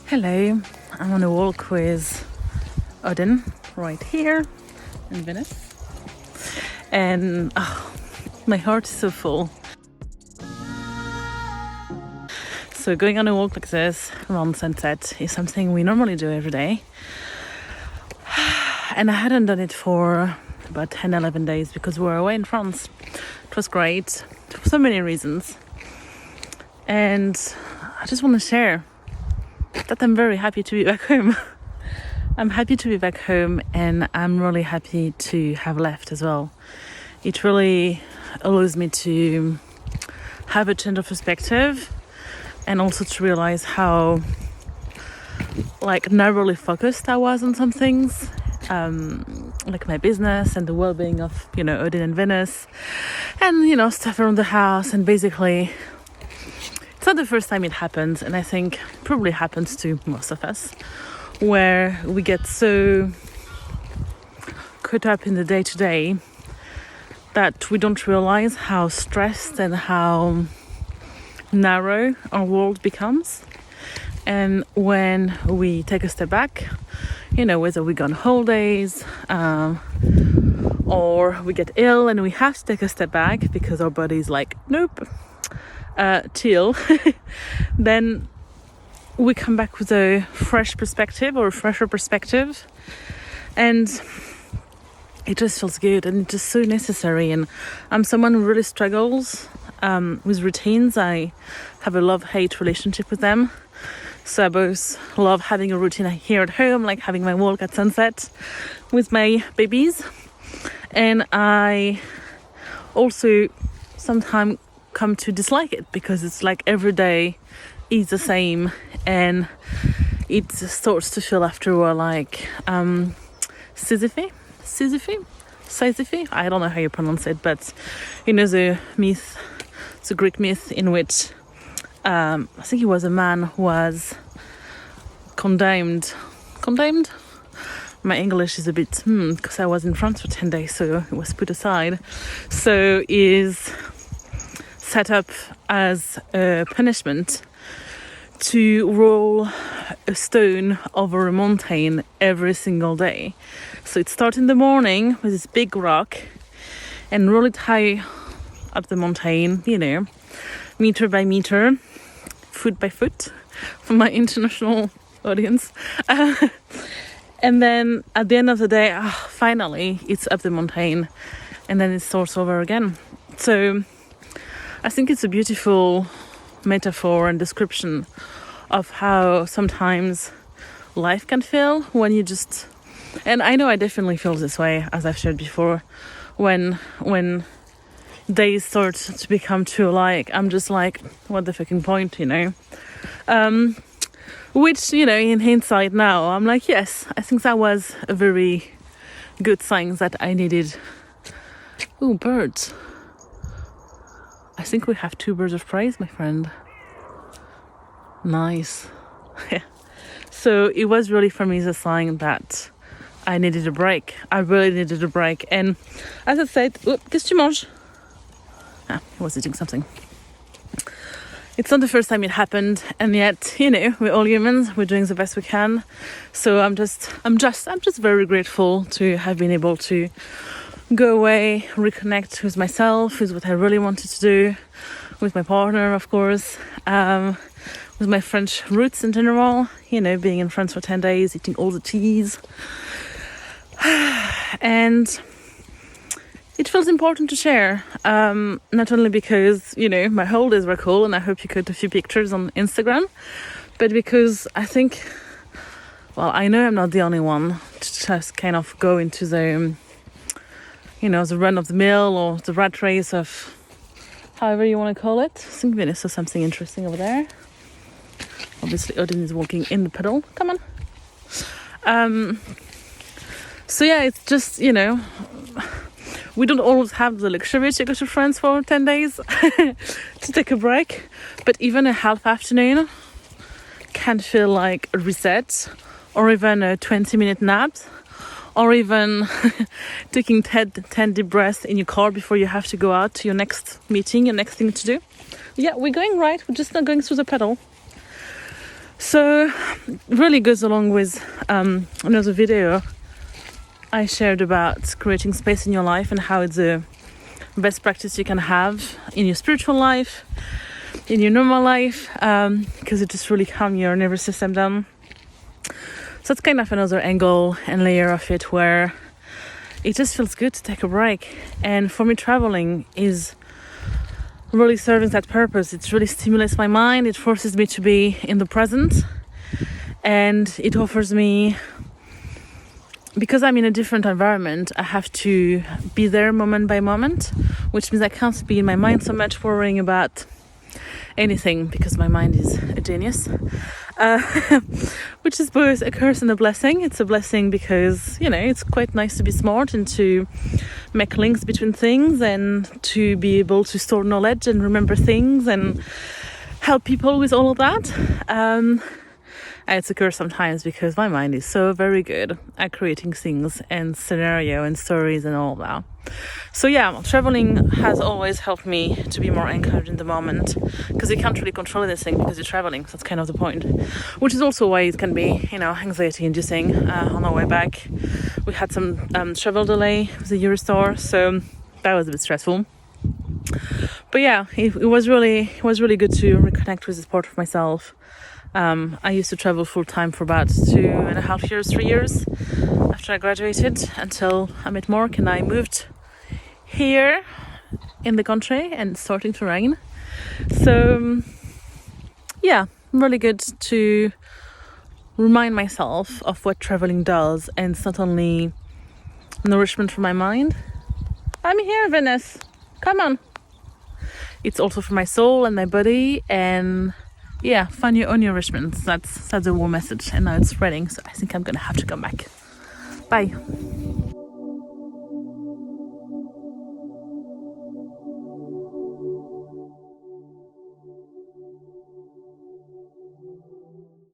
Hello, I'm on a walk with Odin right here in Venice, and my heart is so full. So going on a walk like this around sunset is something we normally do every day, and I hadn't done it for about 10-11 days because we were away in France. It was great for so many reasons, and I just want to share that I'm very happy to be back home. I'm happy to be back home, and I'm really happy to have left as well. It really allows me to have a change of perspective and also to realize how narrowly focused I was on some things, like my business and the well-being of Odin and Venus, and stuff around the house. And basically it's not the first time it happens, and I think probably happens to most of us, where we get so caught up in the day-to-day that we don't realize how stressed and how narrow our world becomes. And when we take a step back, whether we go on holidays or we get ill and we have to take a step back because our body's like, nope, chill, then we come back with a fresh perspective or a fresher perspective, and it just feels good and it's just so necessary. And I'm someone who really struggles with routines. I have a love-hate relationship with them. So I both love having a routine here at home, like having my walk at sunset with my babies, and I also sometimes come to dislike it because it's like every day is the same, and it starts to feel after a while like Sisyphe. I don't know how you pronounce it, but the myth, the Greek myth in which I think it was a man who was condemned. My English is a bit because I was in France for 10 days, so it was put aside. So is set up as a punishment to roll a stone over a mountain every single day. So it starts in the morning with this big rock and roll it high up the mountain, meter by meter, foot by foot, for my international audience. And then at the end of the day, finally it's up the mountain, and then it starts over again. So I think it's a beautiful metaphor and description of how sometimes life can feel when you just, and I know I definitely feel this way, as I've shared before, when days start to become too alike. I'm just like, what the fucking point, which, in hindsight now, I'm like, yes, I think that was a very good sign that I needed. Ooh, birds. I think we have 2 birds of prey, my friend. Nice. So it was really for me the sign that I needed a break. I really needed a break. And as I said, qu'est-ce que tu manges? He was eating something. It's not the first time it happened, and yet, we're all humans. We're doing the best we can. So I'm just very grateful to have been able to go away, reconnect with myself, with what I really wanted to do, with my partner, of course, with my French roots in general, being in France for 10 days, eating all the cheese. And it feels important to share, not only because, my holidays were cool and I hope you got a few pictures on Instagram, but because I think, I know I'm not the only one to just kind of go into the the run of the mill or the rat race of however you want to call it. I think Venus saw something interesting over there. Obviously, Odin is walking in the puddle. Come on. So yeah, it's just, we don't always have the luxury to go to France for 10 days to take a break. But even a half afternoon can feel like a reset, or even a 20-minute nap, or even taking 10 deep breaths in your car before you have to go out to your next meeting, your next thing to do. Yeah, we're going right. We're just not going through the pedal. So really goes along with another video I shared about creating space in your life and how it's the best practice you can have in your spiritual life, in your normal life, because it just really calms your nervous system down. So it's kind of another angle and layer of it where it just feels good to take a break. And for me, traveling is really serving that purpose. It really stimulates my mind. It forces me to be in the present. And it offers me, because I'm in a different environment, I have to be there moment by moment, which means I can't be in my mind so much worrying about anything, because my mind is a genius, which is both a curse and a blessing. It's a blessing because, it's quite nice to be smart and to make links between things and to be able to store knowledge and remember things and help people with all of that. And it's a curse sometimes because my mind is so very good at creating things and scenario and stories and all that. So yeah, traveling has always helped me to be more anchored in the moment, because you can't really control anything because you're traveling. So that's kind of the point, which is also why it can be, anxiety inducing. On our way back, we had some travel delay with the Eurostar, so that was a bit stressful. But yeah, it was really good to reconnect with this part of myself. I used to travel full time for about 2.5 years, 3 years after I graduated, until I met Mark and I moved here in the country and it's starting to rain. So yeah, really good to remind myself of what traveling does, and it's not only nourishment for my mind. I'm here, Venus. Come on. It's also for my soul and my body, and yeah, find your own nourishment. That's the whole message, and now it's spreading, so I think I'm gonna have to come back. Bye.